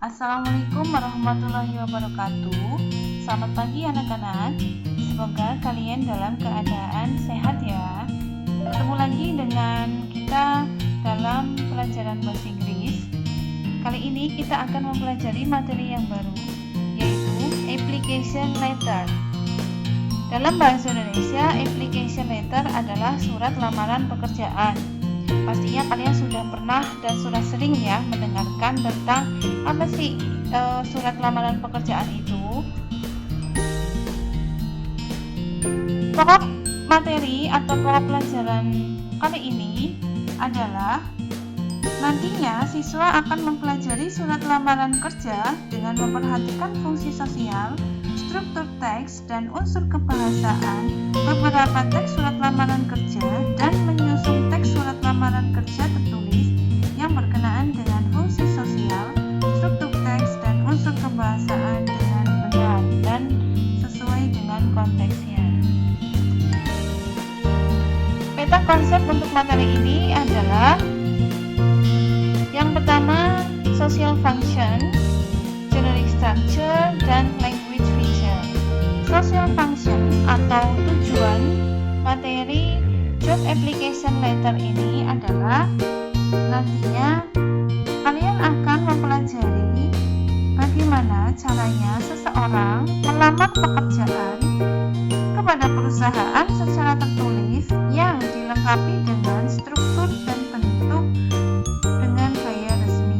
Assalamualaikum warahmatullahi wabarakatuh. Selamat pagi anak-anak. Semoga kalian dalam keadaan sehat ya. Ketemu lagi dengan kita dalam pelajaran bahasa Inggris. Kali ini kita akan mempelajari materi yang baru, yaitu application letter. Dalam bahasa Indonesia, application letter adalah surat lamaran pekerjaan. Pastinya kalian sudah pernah dan sudah sering ya mendengarkan tentang apa sih surat lamaran pekerjaan itu. Pokok materi atau pokok pelajaran kali ini adalah nantinya siswa akan mempelajari surat lamaran kerja dengan memperhatikan fungsi sosial, struktur teks dan unsur kebahasaan, beberapa teks surat lamaran kerja, dan menyusun teks surat lamaran kerja tertulis yang berkenaan dengan fungsi sosial, struktur teks dan unsur kebahasaan dengan benar dan sesuai dengan konteksnya. Peta konsep untuk materi ini adalah yang pertama, social function, generic structure, dan language feature. Social function atau tujuan materi job application letter ini adalah nantinya kalian akan mempelajari bagaimana caranya seseorang melamar pekerjaan kepada perusahaan secara tertulis yang dilengkapi dengan struktur dan bentuk dengan gaya resmi.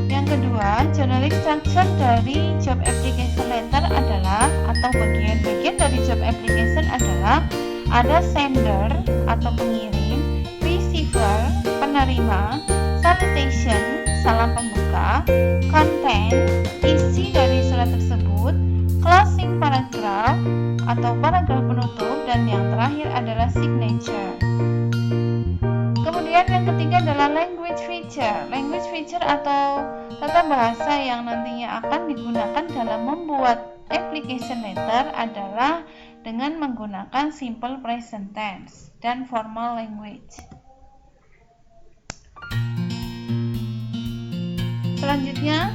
Yang kedua, generic structure dari job application letter adalah atau bagian-bagian dari job application adalah ada sender atau pengirim, receiver, penerima, salutation, salam pembuka, content, isi dari surat tersebut, closing paragraph atau paragraf penutup, dan yang terakhir adalah signature. Kemudian yang ketiga adalah language feature. Language feature atau tata bahasa yang nantinya akan digunakan dalam membuat application letter adalah dengan menggunakan simple present tense dan formal language. Selanjutnya,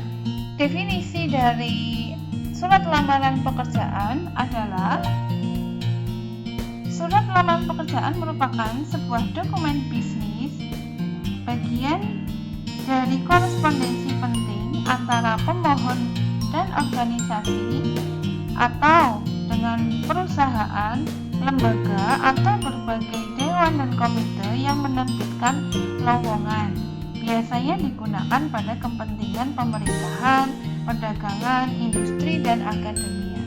definisi dari surat lamaran pekerjaan adalah surat lamaran pekerjaan merupakan sebuah dokumen bisnis, bagian dari korespondensi penting antara pemohon dan organisasi atau dengan perusahaan, lembaga, atau berbagai dewan dan komite yang menerbitkan lowongan. Biasanya digunakan pada kepentingan pemerintahan, perdagangan, industri, dan akademia.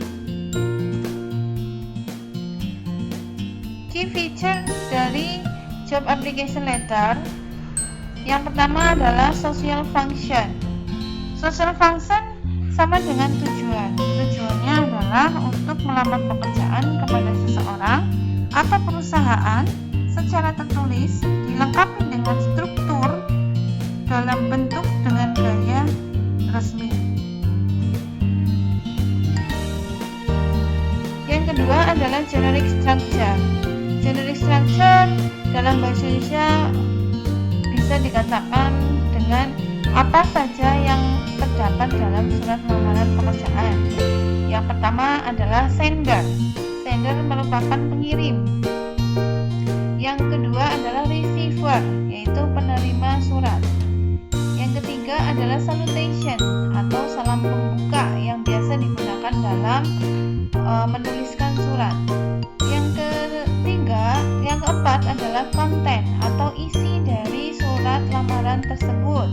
Key feature dari job application letter yang pertama adalah social function. Social function sama dengan tujuan. Tujuannya adalah untuk melamar pekerjaan kepada seseorang atau perusahaan secara tertulis, dilengkapi dengan struktur dalam bentuk dengan gaya resmi. Yang kedua adalah generic structure. Generic structure dalam bahasa Indonesia bisa dikatakan dengan apa saja yang terdapat dalam surat lamaran pekerjaan. Yang pertama adalah sender. Sender merupakan pengirim. Yang kedua adalah receiver, yaitu penerima surat. Yang ketiga adalah salutation atau salam pembuka yang biasa digunakan dalam menuliskan surat. Yang keempat adalah content atau isi dari surat lamaran tersebut,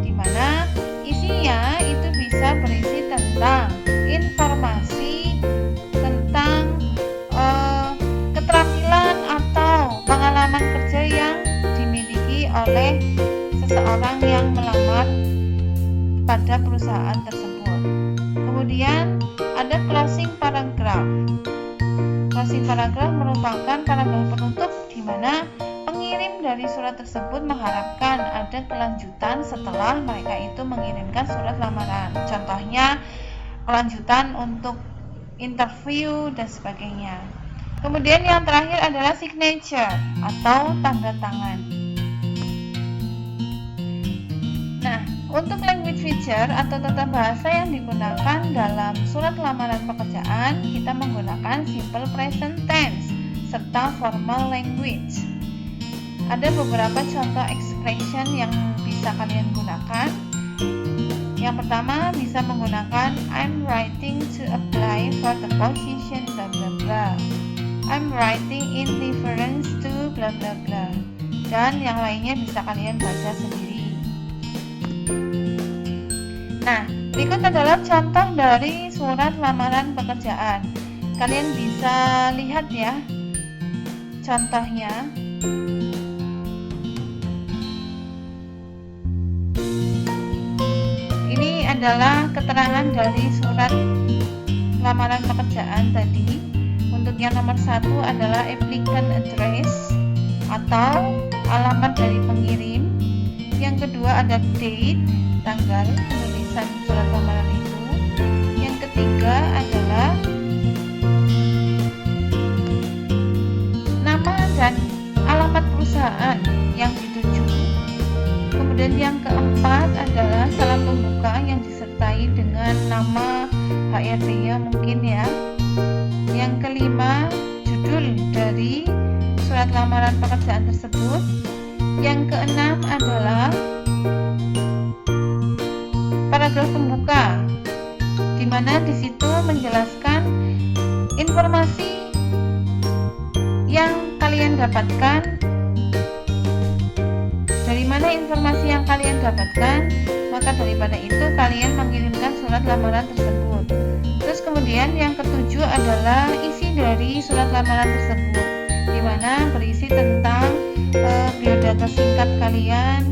di mana isinya itu bisa berisi tentang informasi tentang keterampilan atau pengalaman kerja yang dimiliki oleh seseorang yang melamar pada perusahaan tersebut. Kemudian ada closing paragraph. Closing paragraph merupakan paragraf penutup di mana pengirim dari surat tersebut mengharapkan ada kelanjutan setelah mereka itu mengirimkan surat lamaran. Contohnya kelanjutan untuk interview dan sebagainya. Kemudian yang terakhir adalah signature atau tanda tangan. Nah, Untuk language feature atau tata bahasa yang digunakan dalam surat lamaran pekerjaan, kita menggunakan simple present tense serta formal language. Ada beberapa contoh expression yang bisa kalian gunakan. Yang pertama bisa menggunakan I'm writing to apply for the position bla bla bla. I'm writing in reference to bla bla bla. Dan yang lainnya bisa kalian baca sendiri. Nah, berikut adalah contoh dari surat lamaran pekerjaan. Kalian bisa lihat ya contohnya. Ini adalah keterangan dari surat lamaran pekerjaan tadi. Untuk yang nomor 1 adalah applicant address atau alamat dari pengirim. Yang kedua ada date, tanggal penulisan surat lamaran itu. Yang ketiga adalah nama dan alamat perusahaan yang dituju. Kemudian yang keempat adalah salam pembuka yang disertai dengan nama HRD-nya mungkin ya. Yang kelima, judul dari surat lamaran pekerjaan tersebut. Yang keenam adalah paragraf pembuka, di mana di situ menjelaskan informasi yang kalian dapatkan. Dari mana informasi yang kalian dapatkan, maka daripada itu kalian mengirimkan surat lamaran tersebut. Terus kemudian yang ketujuh adalah isi dari surat lamaran tersebut, di mana berisi tentang biodata singkat kalian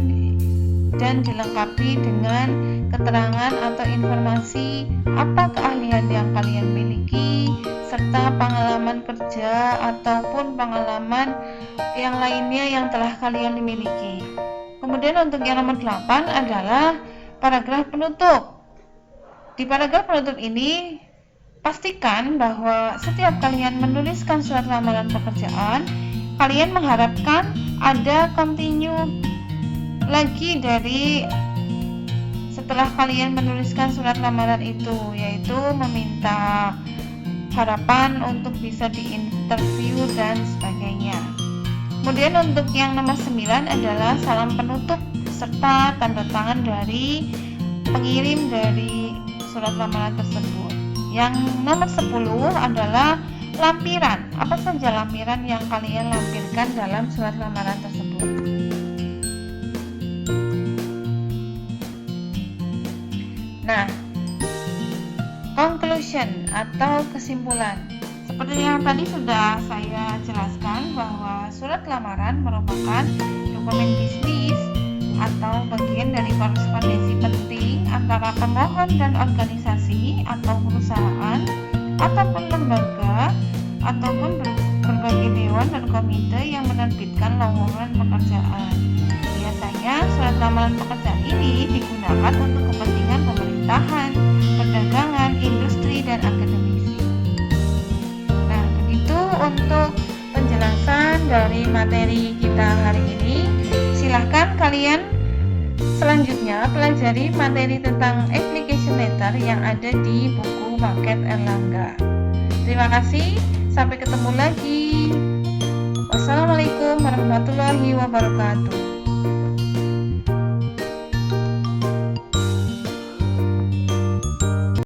dan dilengkapi dengan keterangan atau informasi apa keahlian yang kalian miliki serta pengalaman kerja ataupun pengalaman yang lainnya yang telah kalian miliki. Kemudian untuk yang nomor 8 adalah paragraf penutup. Di paragraf penutup ini pastikan bahwa setiap kalian menuliskan surat lamaran pekerjaan, kalian mengharapkan ada continue lagi dari setelah kalian menuliskan surat lamaran itu, yaitu meminta harapan untuk bisa diinterview dan sebagainya. Kemudian untuk yang nomor 9 adalah salam penutup serta tanda tangan dari pengirim dari surat lamaran tersebut. Yang nomor 10 adalah lampiran. Apa saja lampiran yang kalian lampirkan dalam surat lamaran tersebut? Nah, conclusion atau kesimpulan. Seperti yang tadi sudah saya jelaskan bahwa surat lamaran merupakan dokumen bisnis atau bagian dari korespondensi penting antara pemohon dan organisasi atau perusahaan ataupun lembaga ataupun berbagai dewan dan komite yang menerbitkan lowongan pekerjaan. Biasanya surat lamaran pekerjaan ini digunakan untuk kepentingan pemerintahan, perdagangan, industri, dan akademisi. Nah, begitu untuk penjelasan dari materi kita hari ini. Silahkan kalian selanjutnya pelajari materi tentang application letter yang ada di buku Paket Erlangga. Terima kasih, sampai ketemu lagi. Wassalamualaikum warahmatullahi wabarakatuh.